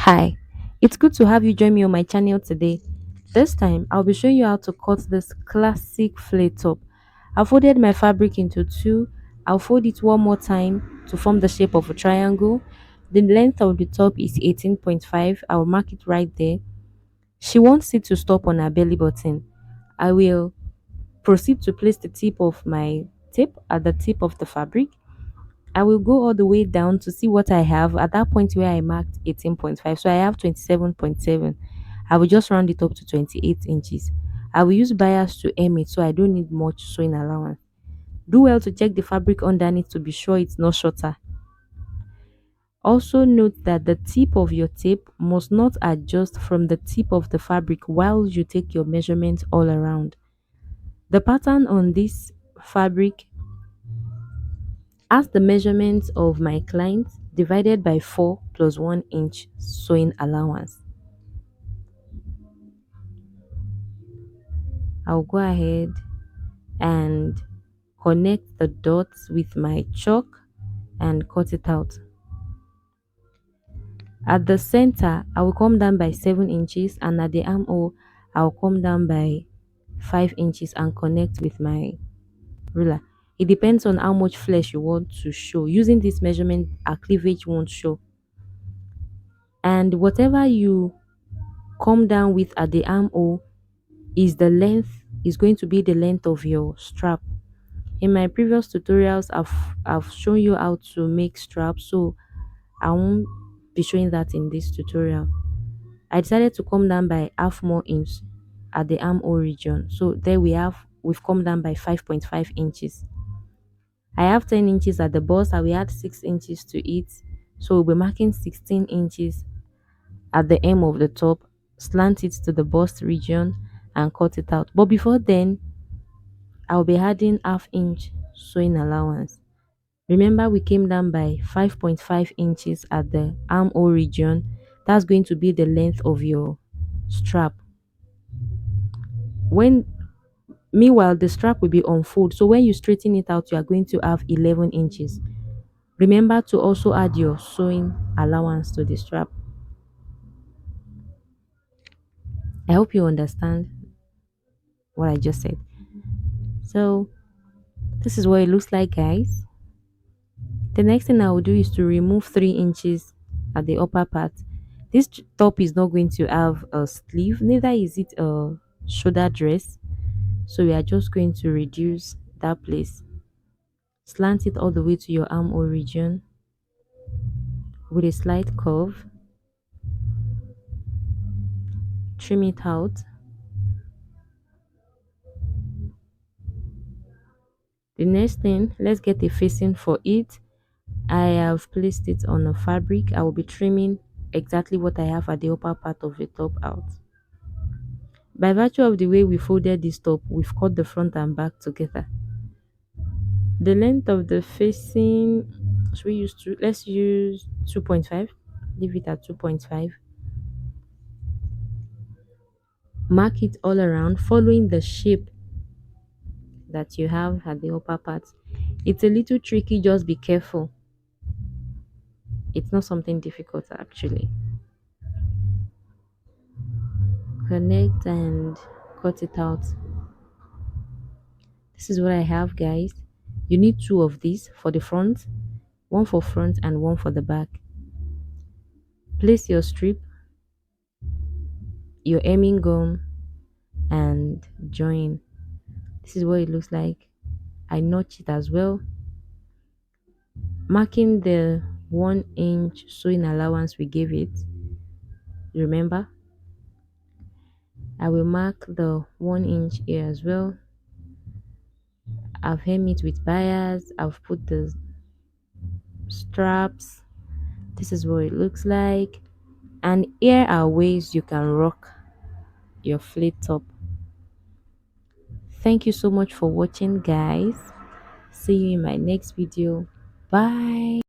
Hi, it's good to have you join me on my channel today. This time, I'll be showing you how to cut this classic flat top. I folded my fabric into two. I'll fold it one more time to form the shape of a triangle. The length of the top is 18.5. I'll mark it right there. She wants it to stop on her belly button. I will proceed to place the tip of my tape at the tip of the fabric. I will go all the way down to see what I have at that point where I marked 18.5. So I have 27.7. I will just round it up to 28 inches. I will use bias to aim it so I don't need much sewing allowance. Do well to check the fabric underneath to be sure it's not shorter. Also note that the tip of your tape must not adjust from the tip of the fabric while you take your measurements all around. The pattern on this fabric as the measurements of my client divided by 4 plus 1 inch sewing allowance. I'll go ahead and connect the dots with my chalk and cut it out. At the center, I will come down by 7 inches, and at the armhole, I'll come down by 5 inches and connect with my ruler. It depends on how much flesh you want to show. Using this measurement, our cleavage won't show. And whatever you come down with at the armhole is going to be the length of your strap. In my previous tutorials, I've shown you how to make straps, so I won't be showing that in this tutorial. I decided to come down by half more inch at the armhole region, so there we've come down by 5.5 inches. I have 10 inches at the bust. I will add 6 inches to it, so we'll be marking 16 inches at the hem of the top, slant it to the bust region and cut it out. But before then, I'll be adding half inch sewing allowance. Remember, we came down by 5.5 inches at the armhole region. That's going to be the length of your strap. When Meanwhile, the strap will be unfold, so when you straighten it out, you are going to have 11 inches. Remember to also add your sewing allowance to the strap. I hope you understand what I just said. So this is what it looks like, guys. The next thing I will do is to remove 3 inches at the upper part. This top is not going to have a sleeve, neither is it a shoulder dress. So we are just going to reduce that place. Slant it all the way to your armhole region with a slight curve. Trim it out. The next thing, let's get a facing for it. I have placed it on a fabric. I will be trimming exactly what I have at the upper part of the top out. By virtue of the way we folded this top, we've cut the front and back together. The length of the facing, should we use two? Let's use 2.5. Leave it at 2.5. Mark it all around, following the shape that you have at the upper part. It's a little tricky, just be careful. It's not something difficult actually. Connect and cut it out. This is what I have, guys. You need two of these for the front, one for front and one for the back. Place your strip, your hemming gum, and join. This is what it looks like. I notch it as well, marking the 1 inch sewing allowance we gave it. Remember, I will mark the 1 inch here as well. I've hemmed it with bias. I've put the straps. This is what it looks like. And here are ways you can rock your flat top. Thank you so much for watching, guys. See you in my next video. Bye.